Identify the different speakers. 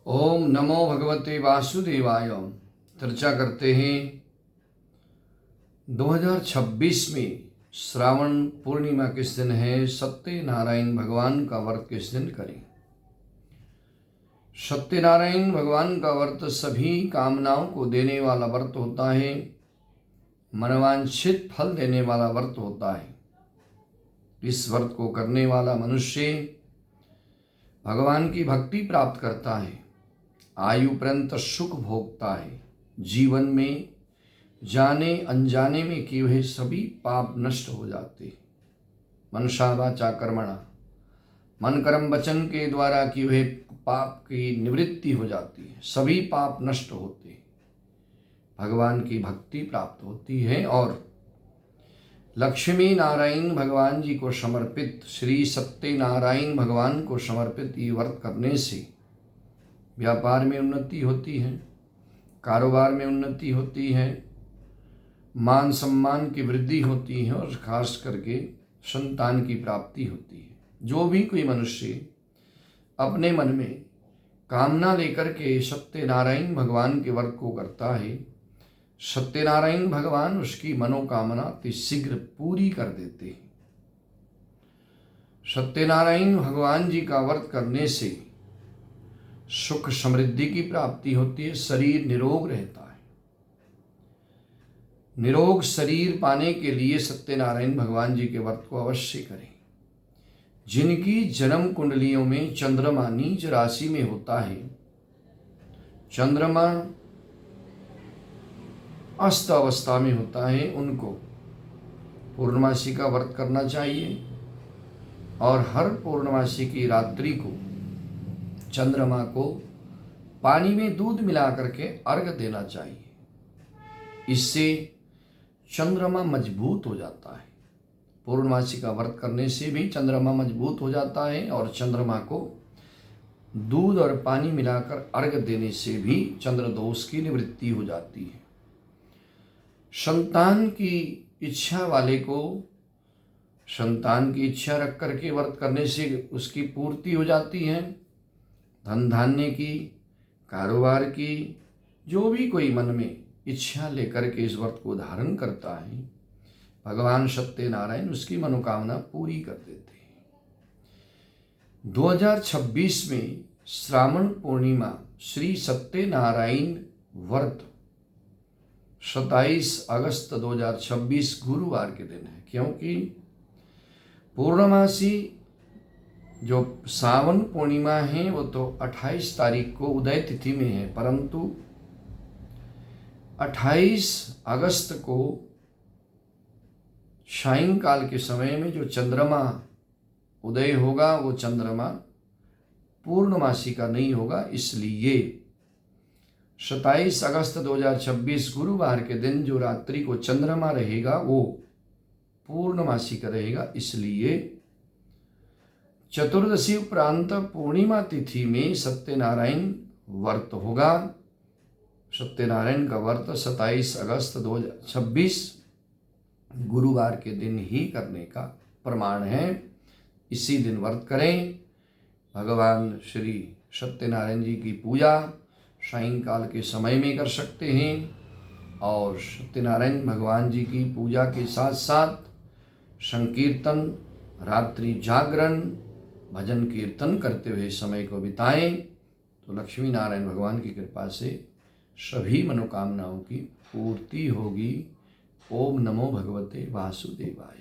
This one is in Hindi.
Speaker 1: ओम नमो भगवते वासुदेवाय। चर्चा करते हैं 2026 में श्रावण पूर्णिमा किस दिन है, सत्यनारायण भगवान का व्रत किस दिन करें। सत्यनारायण भगवान का व्रत सभी कामनाओं को देने वाला व्रत होता है, मनवांछित फल देने वाला व्रत होता है। इस व्रत को करने वाला मनुष्य भगवान की भक्ति प्राप्त करता है, आयु पर्यंत सुख भोगता है, जीवन में जाने अनजाने में किए हुए सभी पाप नष्ट हो जाते। मनसा वाचा कर्मणा, मन कर्म वचन के द्वारा किए हुए पाप की निवृत्ति हो जाती है, सभी पाप नष्ट होते, भगवान की भक्ति प्राप्त होती है। और लक्ष्मी नारायण भगवान जी को समर्पित, श्री सत्यनारायण भगवान को समर्पित ये व्रत करने से व्यापार में उन्नति होती है, कारोबार में उन्नति होती है, मान सम्मान की वृद्धि होती है और खास करके संतान की प्राप्ति होती है। जो भी कोई मनुष्य अपने मन में कामना लेकर के सत्यनारायण भगवान के व्रत को करता है, सत्यनारायण भगवान उसकी मनोकामना अति शीघ्र पूरी कर देते हैं। सत्यनारायण भगवान जी का व्रत करने से सुख समृद्धि की प्राप्ति होती है, शरीर निरोग रहता है। निरोग शरीर पाने के लिए सत्यनारायण भगवान जी के व्रत को अवश्य करें। जिनकी जन्म कुंडलियों में चंद्रमा नीच राशि में होता है, चंद्रमा अस्त अवस्था में होता है, उनको पूर्णमासी का व्रत करना चाहिए और हर पूर्णमासी की रात्रि को चंद्रमा को पानी में दूध मिला करके अर्घ्य देना चाहिए। इससे चंद्रमा मजबूत हो जाता है। पूर्णमासी का व्रत करने से भी चंद्रमा मजबूत हो जाता है और चंद्रमा को दूध और पानी मिलाकर अर्घ्य देने से भी चंद्र दोष की निवृत्ति हो जाती है। संतान की इच्छा वाले को संतान की इच्छा रख करके व्रत करने से उसकी पूर्ति हो जाती है। धन धान्य की, कारोबार की, जो भी कोई मन में इच्छा लेकर के इस व्रत को धारण करता है, भगवान सत्यनारायण उसकी मनोकामना पूरी कर देते हैं। 2026 में श्रावण पूर्णिमा श्री सत्यनारायण व्रत 27 अगस्त 2026 गुरुवार के दिन है। क्योंकि पूर्णमासी जो सावन पूर्णिमा है वो तो 28 तारीख को उदय तिथि में है, परंतु 28 अगस्त को सायंकाल के समय में जो चंद्रमा उदय होगा वो चंद्रमा पूर्णमासी का नहीं होगा। इसलिए 27 अगस्त 2026 गुरुवार के दिन जो रात्रि को चंद्रमा रहेगा वो पूर्णमासी का रहेगा। इसलिए चतुर्दशी उपरांत पूर्णिमा तिथि में सत्यनारायण व्रत होगा। सत्यनारायण का व्रत 27 अगस्त 2026 गुरुवार के दिन ही करने का प्रमाण है। इसी दिन व्रत करें। भगवान श्री सत्यनारायण जी की पूजा सायंकाल के समय में कर सकते हैं और सत्यनारायण भगवान जी की पूजा के साथ साथ संकीर्तन, रात्रि जागरण, भजन कीर्तन करते हुए समय को बिताएं तो लक्ष्मी नारायण भगवान की कृपा से सभी मनोकामनाओं की पूर्ति होगी। ओम नमो भगवते वासुदेवाय।